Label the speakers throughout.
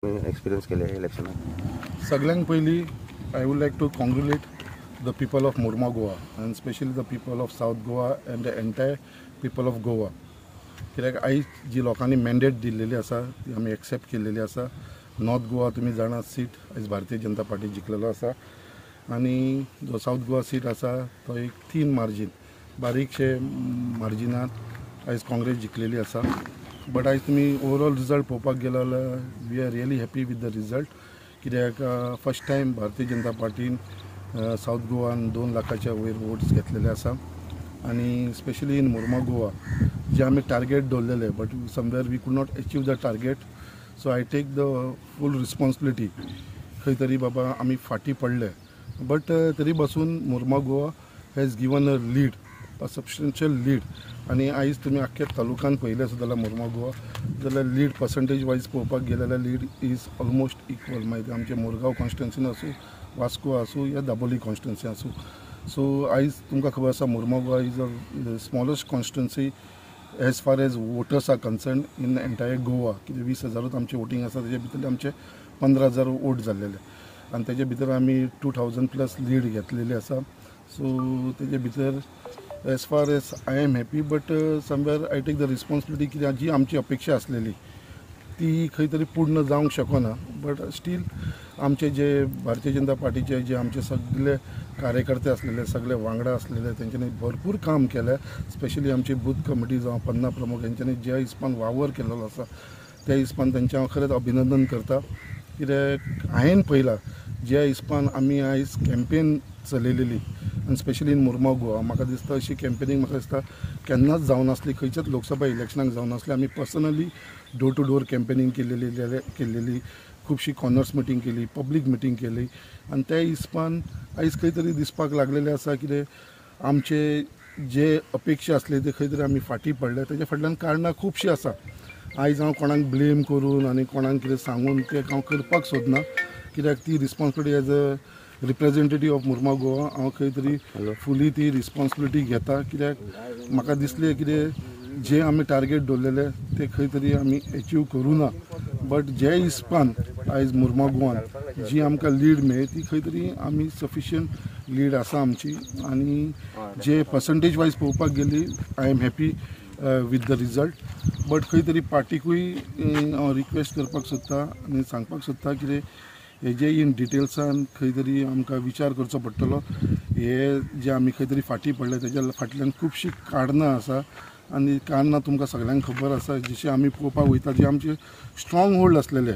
Speaker 1: Experience केले इलेक्शनात?
Speaker 2: सगळ्यांत पयलीं I would like to congratulate the people of Mormugao and especially the people of south Goa and the entire people of Goa. कित्याक आयज जी लोकांनी मॅन्डेट दिल्लेली आसा ती आमी एक्सेप्ट केल्लेली आसा. नॉर्थ गोवा तुमी जाणा सीट आयज भारतीय जनता पार्टी जिखलेलो आसा आनी जो साउथ गोवा सीट आसा तो एक 3 मार्जीन बारीकशे मार्जिनात आयज काँग्रेस जिखलेली आसा. बट आयज तुमी ओवरऑल रिजल्ट पळोवपाक गेलो जाल्यार we are really happy with the result. कित्याक फर्स्ट टायम भारतीय जनता पार्टीन साउथ गोवान 2 लाखाच्या वयर वोट्स घेतलेले आसा आनी स्पेशली इन मुर्मा गोवा जे आमी टार्गेट दवरलेले but somewhere we could not achieve the target. So I take the full responsibility. खंय तरी बाबा आमी फाटीं पडले बट तरी पासून Mormugao has given a lead, a substantial lead. आनी आयज तुमी आख्ख्या तालुक्यान पळयलें सुद्दां जाल्यार मुर्मा गोवा जाल्यार लीड पर्संटेज वायज पळोवपाक गेले जाल्यार लीड इज ऑलमोस्ट इक्वल. मागीर आमचे मुरगांव कॉन्स्टिट्युन्सीन आसूं, वास्को आसूं या दाबोली कॉन्स्टिट्युन्सी आसूं. सो आयज तुमकां खबर आसा Mormugao is a smallest constituency as far as voters are concern in entire Goa. कितें 20,000 आमचे वोटींग आसा तेजे भितर आमचे 15,000 वोट जाल्लेले आनी तेजे भितर आमी 2,000 प्लस लीड घेतलेली आसा. सो तेजे भितर as far as I am happy but somewhere I take the responsibility. कित्याक जी आमची अपेक्षा आसलेली ती खंय तरी पूर्ण जावंक शकना. बट स्टील आमचे जे भारतीय जनता पार्टीचे जे आमचे सगळे कार्यकर्ते असलेले, सगळे वांगडा असलेले, तेंच्यांनी भरपूर काम केलें. स्पेशली आमची बूथ कमिटी जावं पन्ना प्रमुख यांच्यांनी ज्या हिसपान वावर केलेलो आसा त्या हिसपान तेंचें हांव खरेंच अभिनंदन करता. कित्याक हांवें पळयलां ज्या हिसपान आमी आयज कॅम्पेन चलयलेली आनी स्पेशली इन मुर्मा गोवा म्हाका दिसता अशी कॅम्पेनींग म्हाका दिसता केन्नाच जावन नासली. खंयच्याच लोकसभा इलेक्शनाक जावन नासली. आमी personally door to door campaigning केल्लेली खुबशी कॉर्नर्स मिटींग केली, पब्लीक मिटींग केली आनी त्या हिसपान आयज खंय तरी दिसपाक लागलेलें आसा कितें आमचे जे अपेक्षा आसले ते खंय तरी आमी फाटीं पडले. तेज्या फाटल्यान कारणां खुबशीं आसा. आयज हांव कोणाक ब्लेम करून आनी कोणाक कितें सांगून तें हांव करपाक सोदना. कित्याक ती responsibility as a representative of Mormugao हांव खंय तरी फुली ती रिस्पॉन्सिबिलिटी घेता. कित्याक म्हाका दिसलें कितें जे आमी टार्गेट दवरलेले ते खंय तरी आमी अचीव करूं ना. बट जे हिसपान आयज मुर्मा गोवान जी आमकां लीड मेळ्ळी ती खंय तरी आमी सफिशियंट लीड आसा आमची. आनी जे पर्संटेज वायज पळोवपाक गेली I am happy with the result. But खंय तरी पार्टीकूय हांव रिक्वेस्ट करपाक सोदता आनी सांगपाक सोदता कितें हेजे इन डिटेल्सान खंय तरी आमकां विचार करचो पडटलो. हे जे आमी खंय तरी फाटीं पडले तेज्या फाटल्यान खुबशीं कारणां आसा आनी कारणां तुमकां सगळ्यांक खबर आसा. जशें आमी पळोवपाक वयता जे आमचे स्ट्रॉंग होल्ड आसलेले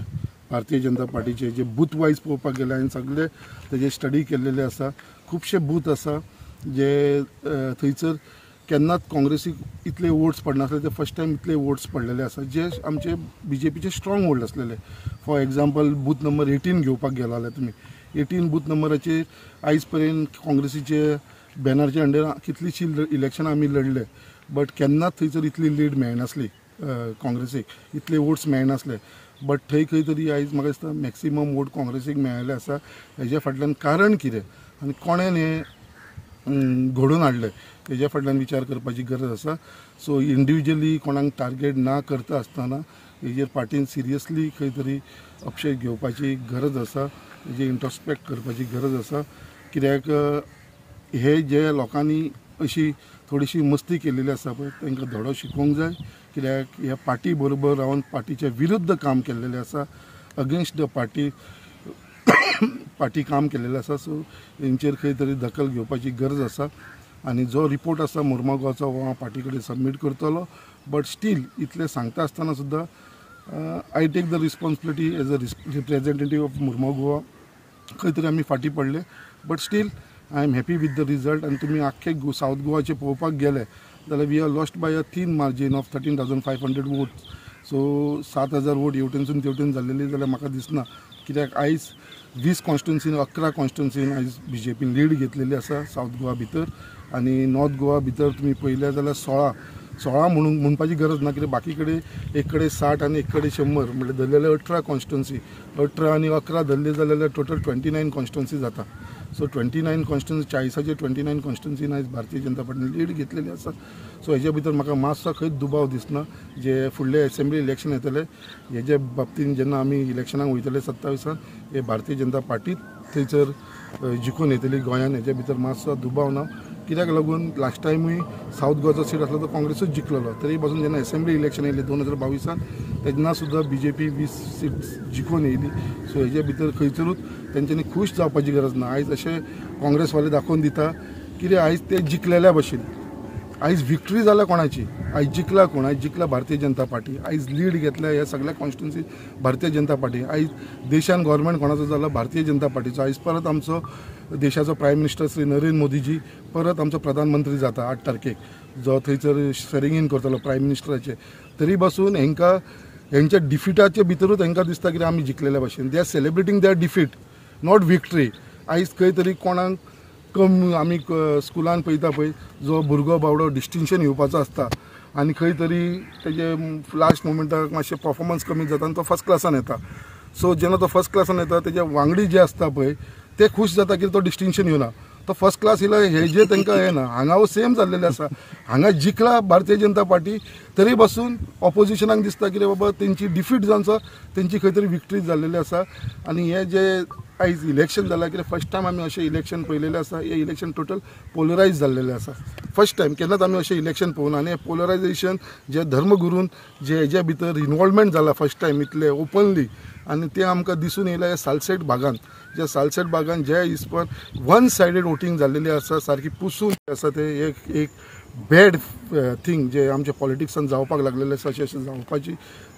Speaker 2: भारतीय जनता पार्टीचे जे बूथ वायज पळोवपाक गेले हांवें सगळे तेजे स्टडी केल्लेले आसा. खुबशे बूथ आसा जे थंयसर केन्नाच काँग्रेसीक इतले वोट्स पडनासले ते फर्स्ट टायम इतले वोट्स पडलेले आसा जे आमचे BJPचे स्ट्रॉंग होल्ड आसलेले. फॉर एग्जाम्पल बूथ नंबर 18 घेवपाक गेलो जाल्यार तुमी 18 बूथ नंबराचेर आयज पर्यंत काँग्रेसीचे बॅनरचे अंडर कितलींशीं इलेक्शनां आमी लडले बट केन्नाच थंयसर इतली लीड मेळनासली काँग्रेसीक, इतले वोट्स मेळनासले. बट थंय खंय तरी आयज म्हाका दिसता मॅक्सिमम वोट काँग्रेसीक मेळ्ळे आसा. हेज्या फाटल्यान कारण कितें आनी कोणें हें घडोवन हाडलें हेज्या फाटल्यान विचार करपाची गरज आसा. सो इंडिविज्युअली कोणाक टार्गेट ना करता आसतना हेजेर पार्टीन सिरियसली खंय तरी अपेक्षा घेवपाची गरज आसा. हेजेर इंट्रोस्पेक्ट करपाची गरज आसा. कित्याक हे जे लोकांनी अशी थोडीशी मस्ती केलेली आसा पळय तांकां धडो शिकोवंक जाय. कित्याक ह्या पार्टी बरोबर रावन पार्टीच्या विरुद्ध काम केल्लेलें आसा, अगेन्स्ट द पार्टी काम केल्लेलें आसा. सो हेंचेर खंय तरी दखल घेवपाची गरज आसा. आनी जो रिपोर्ट आसा मुर्मा गोवाचो हो हांव पार्टी कडेन सबमीट करतलो. बट स्टील इतलें सांगता आसतना सुद्दां I take the responsibility as a representative of Mormugao. खंय तरी आमी फाटीं पडले but still I am happy with the result. आनी तुमी आख्खे साउथ गोवाचे पळोवपाक गेले जाल्यार we are lost by a thin margin of 13,500 votes. So 7,000 vote हेवटेनसून तेवटेन जाल्लेली जाल्यार म्हाका दिसना. कित्याक आयज 20 कॉन्स्टिट्युन्सीन 11 कॉन्स्टिट्युन्सीन आयज BJPन लीड घेतलेली आसा साउथ गोवा भितर. आनी नॉर्थ गोवा भितर तुमी पळयलें जाल्यार 16 म्हणपाची गरज ना. कित्याक बाकी कडेन एक कडेन 60 आनी एक कडेन 100 म्हणजे धरलेले 18 कॉन्स्टिट्युन्सी. 18 आनी 11 धरले जाल्यार टोटल 29 कॉन्स्टिट्युन्सी जाता. सो 29 कॉन्स्टिट्युन्सी 40चे 29 कॉन्स्टिट्युन्सीन आयज भारतीय जनता पार्टीन लीड घेतलेली आसा. सो हेजे भितर म्हाका मातसो खंयच दुबाव दिसना. जे फुडले असेंब्ली इलेक्शन येतले हेजे बाबतीन जेन्ना आमी इलेक्शनाक वयतले 27 हे भारतीय जनता पार्टी थंयसर जिखून येतली गोंयान. हेजे भितर मातसो दुबाव ना. कित्याक लागून लास्ट टायमूय साऊथ गोवाचो सीट आसलो तो काँग्रेसूच जिखलेलो. तरी पासून जेन्ना असेंब्ली इलेक्शन येयलें 2022 तेन्ना सुद्दां BJP 20 सीट्स जिखून येयली. सो हेजे भितर खंयसरूच तेंच्यांनी खूश जावपाची गरज ना. आयज अशें काँग्रेसवाले दाखोवन दिता कितें आयज ते जिखलेल्या भशेन. आयज विक्ट्री जाल्या कोणाची? आयज जिखला कोण? आयज जिखला भारतीय जनता पार्टी. आयज लीड घेतल्या ह्या सगळ्या कॉन्स्टिट्युन्सी भारतीय जनता पार्टी. आयज देशान गव्हर्मेंट कोणाचो जाला? भारतीय जनता पार्टीचो. आयज परत आमचो देशाचो प्रायम मिनिस्टर श्री नरेंद्र मोदीजी परत आमचो प्रधानमंत्री जाता 8 तारखेक, जो थंयसर स्वेरिंग इन करतलो प्रायम मिनिस्टराचे. तरी पासून हेंकां हेंच्या डिफिटाचे भितरूच हेंकां दिसता कितें आमी जिखलेल्या भशेन. They are celebrating their defeat, not victory. आयज खंय तरी कोणाक कम आमी स्कुलान पळयता पळय, जो भुरगो बावडो डिस्टिंक्शन येवपाचो आसता आनी खंय तरी तेजे लास्ट मोमेंटाक मातशें परफॉर्मन्स कमी जाता आनी तो फर्स्ट क्लासान येता. सो जेन्ना तो फर्स्ट क्लासान येता तेजे वांगडी जे आसता पळय ते खूश जाता की तो डिस्टिंक्शन येवना. तो फर्स्ट क्लास येयला हेजे तांकां येना. हांगा सेम जाल्लेलें आसा. हांगा जिखला भारतीय जनता पार्टी, तरी पासून ऑपोजिशनाक दिसता की बाबा तेंची डिफीट जावन आसा, तेंची खंय तरी विक्ट्री जाल्लेली आसा. आनी हे जे आयज इलेक्शन जालां कित्याक फर्स्ट टायम आमी अशें इलेक्शन पळयलेलें आसा. हे इलेक्शन टोटल पोलरायज जाल्लेलें आसा. फर्स्ट टायम केन्नाच आमी अशें इलेक्शन पळोवना. आनी हे पोलरायजेशन जे धर्मगुरून जे हेजे भितर इनवॉल्वमेंट जाला फर्स्ट टायम इतले ओपनली, आनी ते आमकां दिसून येयला ह्या सालसेट भागांत. ज्या सालसेट भागांत जे हिसपान वन सायडेड वोटींग जाल्लेली आसा, सारकी पुसून आसा ते एक बॅड थिंग जे आमच्या पॉलिटिक्सान जावपाक लागलेले आसा. अशें जावपाची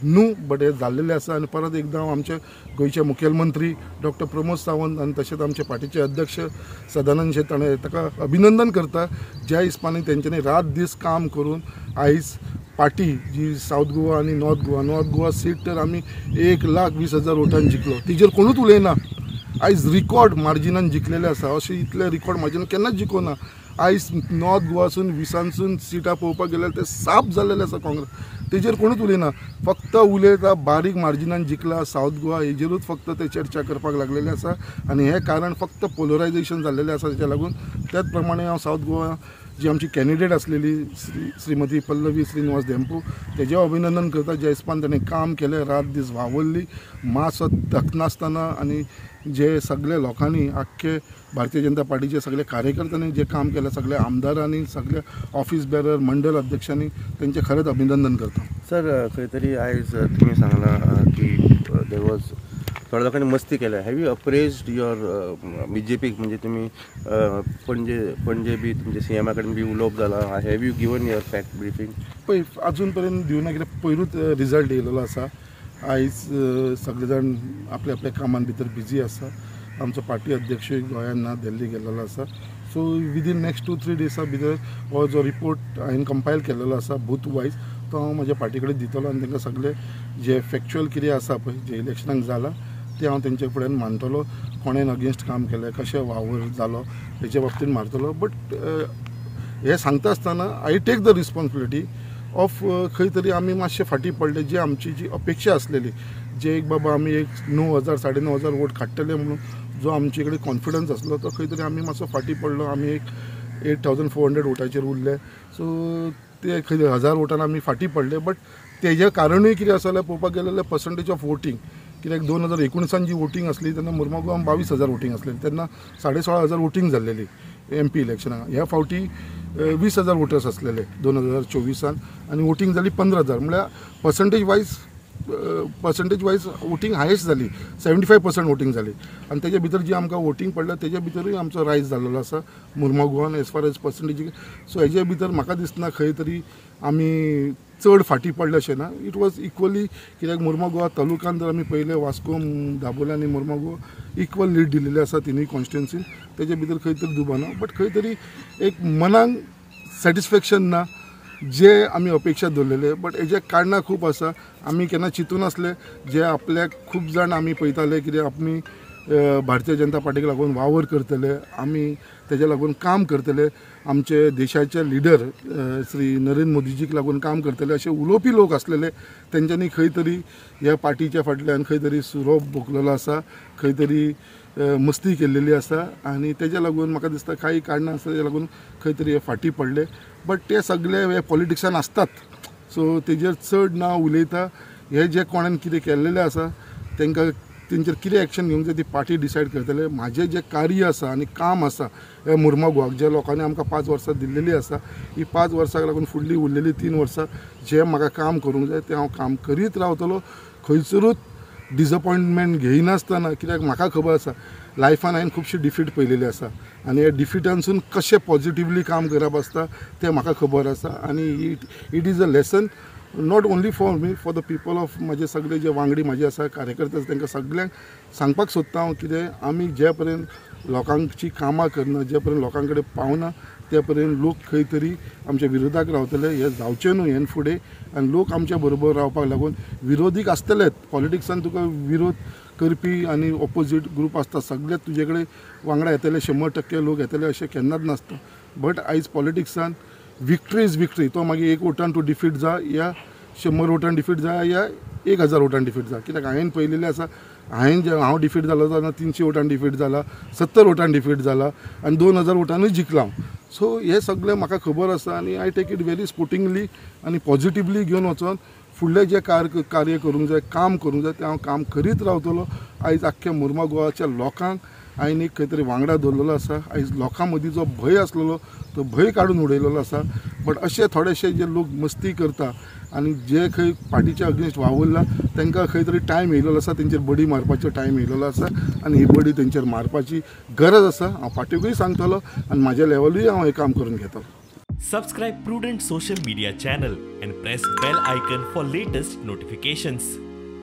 Speaker 2: न्हू, बट हे जाल्लेलें आसा. आनी परत एकदां हांव आमचे गोंयचे मुखेलमंत्री डॉक्टर प्रमोद सावंत आनी तशेंच आमचे पार्टीचे अध्यक्ष सदानंद शेट ताणें ताका अभिनंदन करता. ज्या हिसपानी तेंच्यांनी रात दीस काम करून आयज पार्टी जी साऊथ गोवा आनी नॉर्थ गोवा सीट तर आमी 1,20,000 वोटान जिखलो. तेजेर कोणूच उलयना. आयज रिकॉर्ड मार्जिनान जिखलेले आसा. अशें इतले रिकॉर्ड मार्जिनान केन्नाच जिखोना. आयज नॉर्थ गोवासून 20 सिटां पळोवपाक गेल्यार ते साफ जाल्लेले आसा काँग्रेस. तेजेर कोणूच उलयना. फक्त उलयता बारीक मार्जिनान जिखला साऊथ गोवा, हेजेरूच फक्त ते चर्चा करपाक लागलेले आसा. आनी हें कारण फक्त पोलरायजेशन जाल्लेलें आसा. तेच्या लागून त्याच प्रमाणे हांव साऊथ गोवा जी आमची कॅन्डिडेट आसलेली श्रीमती पल्लवी श्रीनिवास धेंपू, तेजें अभिनंदन करता. ज्या हिसपान ताणें काम केलें, रात दीस वावरली, मातसो थकनासतना. आनी जे सगळे लोकांनी आख्खे भारतीय जनता पार्टीचे सगळे कार्यकर्त्यांनी जे काम केलें, सगळे आमदारांनी, सगळे ऑफिस बेरर, मंडल अध्यक्षांनी तेंचें खरेंच अभिनंदन करता.
Speaker 1: सर खंय तरी आयज तुमी सांगला की देर वॉज थोड्या लोकांनी मस्ती केल्या. Have you appraised your BJP म्हणजे तुम्ही पणजे बी तुमचे CMA कडेन बी उलोवप जाला. Have you given your fact briefing?
Speaker 2: पळय अजून पर्यंत दिवना कित्याक पयरूच रिजल्ट येयलेलो आसा. आयज सगळे जाण आपल्या आपल्या कामान भितर बिजी आसा. आमचो पार्टी अध्यक्षूय गोंयान ना, दिल्ली गेल्लो आसा. सो विदीन नेक्स्ट 2-3 डेसा भितर हो जो रिपोर्ट हांवें कंपायल केल्लो आसा बूथ वायज, तो हांव म्हाज्या पार्टी कडेन दितलो. आनी तांकां सगळे जे फॅक्च्युअल कितें आसा पळय जे इलेक्शनाक जालां ते हांव तेंचे फुड्यान मांडटलो. कोणें अगेन्स्ट काम केलें, कशें वावर जालो हेच्या बाबतींत मारतलो. बट हे सांगता आसतना I take the responsibility of खंय तरी आमी मातशे फाटीं पडले. जी आमची जी अपेक्षा आसलेली, जे एक बाबा आमी 9,000 9,500 वोट काडटले म्हणून जो आमचे कडेन कॉन्फिडन्स आसलो तो खंय तरी आमी मातसो फाटीं पडलो. आमी 8,400 वोटाचेर उरले. सो ते खंय 1,000 वोटान आमी फाटीं पडले. बट तेजें कारणूय कितें आसा जाल्यार पळोवपाक गेलें जाल्यार पर्संटेज ऑफ वोटींग. कित्याक 2019 जी वोटींग आसली तेन्ना मुर्मुगांवान 22,000 वोटींग आसलेली. तेन्ना 16,500 वोटींग जाल्लेली MP इलेक्शनाक. ह्या फावटी 20,000 वोटर्स आसलेले 2024 आनी वोटींग जाली 15,000. म्हळ्यार पर्संटेज वायज वोटींग हायेस्ट जाली. 75% वोटींग जाली. आनी तेजे भितर जी आमकां वोटींग पडल्या तेजे भितरूय आमचो रायज जाल्लो आसा मुर्मुगांवान as far as percentage. So हेजे भितर म्हाका दिसना खंय तरी आमी चड फाटीं पडले अशें ना. It was equally. कित्याक मुर्मुगांव तालुक्यान जर आमी पळयलें वास्को, दाबोले आनी मुर्मुगांव इक्वल लीड दिल्लेले आसा तिनूय कॉन्स्टिट्युन्सीन. तेजे भितर खंय तरी दुबाना. बट खंय तरी एक मनाक सॅटिस्फॅक्शन ना जे आमी अपेक्षा दवरलेले. बट हेजे कारणां खूब आसा. आमी केन्ना चिंतून आसले जे आपल्याक खूब जाण आमी पळयताले कितें आमी भारतीय जनता पार्टीक लागून वावर करतले, आमी तेज्या लागून काम करतले, आमचे देशाचे लिडर श्री नरेंद्र मोदीजीक लागून काम करतले असे उलोवपी लोक आसलेले. तेंच्यांनी खंय तरी ह्या पार्टीच्या फाटल्यान खंय तरी सुरोप भोगलेलो आसा, खंय तरी मस्ती केल्लेली आसा आनी तेज्या लागून म्हाका दिसता काही कारणां आसा तेज्या लागून खंय तरी हे फाटी पडले. बट ते सगळे हे पॉलिटिक्सान आसतात, सो तेजेर चड नांव उलयता. हे जे कोणान कितें केल्लेलें आसा तेंकां तेंचेर कितें एक्शन घेवंक जाय ती पार्टी डिसायड करतले. म्हाजें जें कार्य आसा आनी काम आसा हे मुर्मुगांवाक जे लोकांनी आमकां 5 वर्सां दिल्लेली आसा, ही 5 वर्सांक लागून फुडली उरलेली 3 वर्सां जे म्हाका काम करूंक जाय तें हांव काम करीत रावतलो. खंयसरूच डिसअपॉयंटमेंट घेयनासतना, कित्याक म्हाका खबर आसा लायफान हांवें खुबशी डिफीट पयलेली आसा आनी हे डिफिटांसून कशें पॉझिटिवली काम करप आसता तें म्हाका खबर आसा. आनी it is a lesson not only for me, for the people of म्हजे सगळे जे वांगडी म्हाजे आसा कार्यकर्ते तांकां सगळ्यांक सांगपाक सोदता हांव कितें आमी जे पर्यंत लोकांची कामां करना, जे पर्यंत लोकां कडेन पावना ते पर्यंत लोक खंय तरी आमच्या विरोधाक रावतले. हे जावचें न्हू हेन फुडें, आनी लोक आमच्या बरोबर रावपाक लागून विरोधीक आसतलेच. पॉलिटिक्सान तुका विरोध करपी आनी ऑपोजीट ग्रूप आसता, सगळे तुजे कडेन वांगडा येतले, 100% लोक येतले अशें केन्नाच नासता. बट आयज पॉलिटिक्सान विक्ट्री इज विक्ट्री. तो मागीर 1 वोटान तूं डिफीट जा या 100 वोटान डिफीट जा या 1000 वोटान डिफीट जा. कित्याक हांवें पयलेलें आसा, हांव डिफीट जालो तेन्ना 300 वोटान डिफीट जाला, 70 वोटान डिफीट जाला आनी 2000 वोटानूय जिखला. सो हे सगळें म्हाका खबर आसा आनी I take it very sportingly आनी पॉझिटिवली घेवन वचोन फुडलें जें कार्य करूंक जाय, काम करूंक जाय तें हांव काम करीत रावतलो. आयज आख्ख्या मुर्मा गोवाच्या लोकांक हांवें एक खंय तरी वांगडा दवरलेलो आसा. आयज लोकां मदीं जो भंय आसलेलो तो भंय काडून उडयलेलो आसा. बट अशे थोडेशे जे लोक मस्ती करता आनी जे खंय पार्टीच्या अगेन्स्ट वावुरला तांकां खंय तरी टायम येयलेलो आसा, तेंचेर बडी मारपाचो टायम येयलेलो आसा आनी ही बडी तेंचेर मारपाची गरज आसा. हांव पार्टीकूय सांगतलो आनी म्हाज्या लेवलूय हांव हें काम करून घेतलो.
Speaker 3: Subscribe Prudent social media channel and press bell icon for latest notifications.